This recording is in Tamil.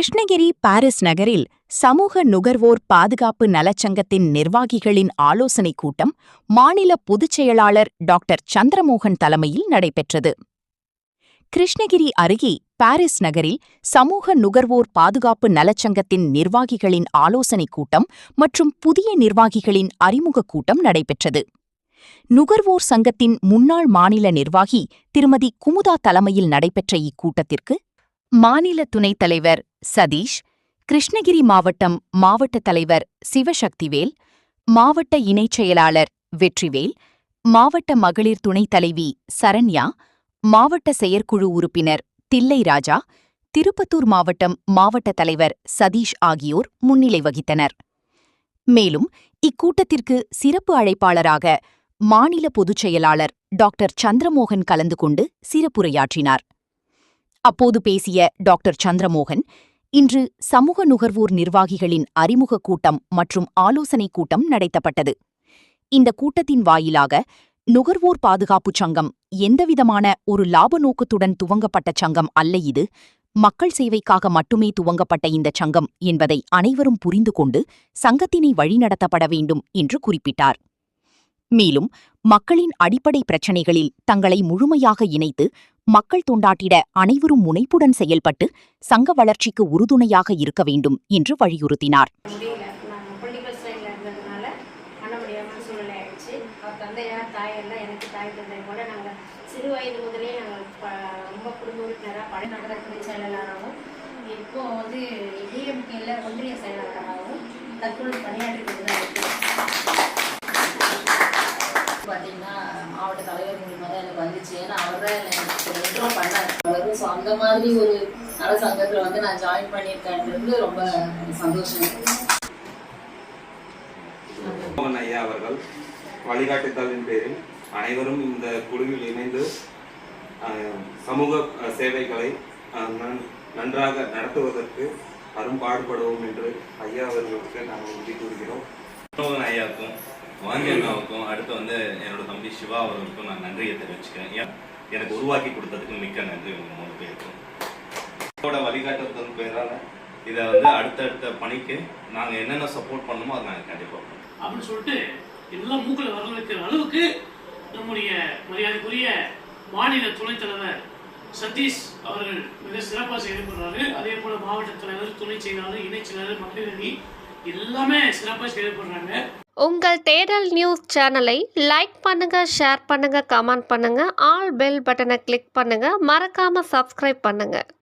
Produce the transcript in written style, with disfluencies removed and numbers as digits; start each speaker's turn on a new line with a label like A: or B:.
A: கிருஷ்ணகிரி பாரிஸ் நகரில் சமூக நுகர்வோர் பாதுகாப்பு நலச்சங்கத்தின் நிர்வாகிகளின் ஆலோசனைக் கூட்டம் மாநில பொதுச் செயலாளர் டாக்டர் சந்திரமோகன் தலைமையில் நடைபெற்றது. கிருஷ்ணகிரி அருகே பாரிஸ் நகரில் சமூக நுகர்வோர் பாதுகாப்பு நலச்சங்கத்தின் நிர்வாகிகளின் ஆலோசனைக் கூட்டம் மற்றும் புதிய நிர்வாகிகளின் அறிமுகக் கூட்டம் நடைபெற்றது. நுகர்வோர் சங்கத்தின் முன்னாள் மாநில நிர்வாகி திருமதி குமுதா தலைமையில் நடைபெற்ற இக்கூட்டத்திற்கு மாநில துணைத் தலைவர் சதீஷ், கிருஷ்ணகிரி மாவட்டம் மாவட்ட தலைவர் சிவசக்திவேல், மாவட்ட இணைச் செயலாளர் வெற்றிவேல், மாவட்ட மகளிர் துணைத் தலைவி சரண்யா, மாவட்ட செயற்குழு உறுப்பினர் தில்லைராஜா, திருப்பத்தூர் மாவட்டம் மாவட்ட தலைவர் சதீஷ் ஆகியோர் முன்னிலை வகித்தனர். மேலும் இக்கூட்டத்திற்கு சிறப்பு அழைப்பாளராக மாநில பொதுச் செயலாளர் டாக்டர் சந்திரமோகன் கலந்து கொண்டு சிறப்புரையாற்றினார். அப்போது பேசிய டாக்டர் சந்திரமோகன், இன்று சமூக நுகர்வோர் நிர்வாகிகளின் அறிமுகக் கூட்டம் மற்றும் ஆலோசனைக் கூட்டம் நடத்தப்பட்டது. இந்த கூட்டத்தின் வாயிலாக நுகர்வோர் பாதுகாப்புச் சங்கம் எந்தவிதமான ஒரு லாப நோக்கத்துடன் துவங்கப்பட்ட சங்கம் அல்ல. இது மக்கள் சேவைக்காக மட்டுமே துவங்கப்பட்ட இந்த சங்கம் என்பதை அனைவரும் புரிந்து கொண்டு சங்கத்தினை வழிநடத்தப்பட வேண்டும் என்று குறிப்பிட்டார். மேலும் மக்களின் அடிப்படை பிரச்சினைகளில் தங்களை முழுமையாக இணைத்து மக்கள் தொண்டாட்டிட அனைவரும் முனைப்புடன் செயல்பட்டு சங்க வளர்ச்சிக்கு உறுதுணையாக இருக்க வேண்டும் என்று வலியுறுத்தினார்.
B: பார்த்தீங்கன்னா மாவட்ட தலைவர் மூலியமாக தான் எனக்கு வந்துச்சு. ஏன்னா அவர் தான் எனக்கு பண்ணார். ஸோ அந்த மாதிரி ஒரு நல சங்கத்தில் வந்து நான் ஜாயின் பண்ணியிருக்கேன்றது ரொம்ப சந்தோஷம்.
C: மோகன் ஐயா அவர்கள் வழிகாட்டுதலின் பேரில் அனைவரும் இந்த குழுவில் இணைந்து சமூக சேவைகளை நன்றாக நடத்துவதற்கு அரும்பாடுபடுவோம் என்று ஐயா அவர்களுக்கு நாங்கள் உறுதி கூறுகிறோம்.
D: மோகன் ஐயாவுக்கும் வாங்கி அண்ணாவுக்கும் அடுத்து வந்து என்னோட தம்பி சிவா அவர்களுக்கும் நான் நன்றியை தெரிவிச்சுக்கிறேன். எனக்கு உருவாக்கி கொடுத்ததுக்கு மிக்க நன்றி உங்க 3 பேருக்கும். வழிகாட்டுறதன் பேரால இதை வந்து அடுத்தடுத்த பணிக்கு நாங்கள் என்னென்ன சப்போர்ட் பண்ணணுமோ அதை நாங்கள் கண்டிப்பாக பண்ணுவோம்
E: அப்படின்னு சொல்லிட்டு இதெல்லாம் மூக்கில் வர வைக்கிற அளவுக்கு நம்முடைய மரியாதைக்குரிய மாநில துணைத் தலைவர் சதீஷ் அவர்கள் மிக சிறப்பாக செயல்படுறாரு. அதே போல மாவட்ட தலைவர், துணை செயலாளர், இணைச் செயலாளர், மகளிர் அணி எல்லாமே சிறப்பாக செயல்படுறாங்க.
F: உங்கள் தேடல் நியூஸ் சேனலை லைக் பண்ணுங்க, ஷேர் பண்ணுங்க, கமெண்ட் பண்ணுங்க, ஆல் பெல் பட்டனை கிளிக் பண்ணுங்க, மறக்காம சப்ஸ்கிரைப் பண்ணுங்க.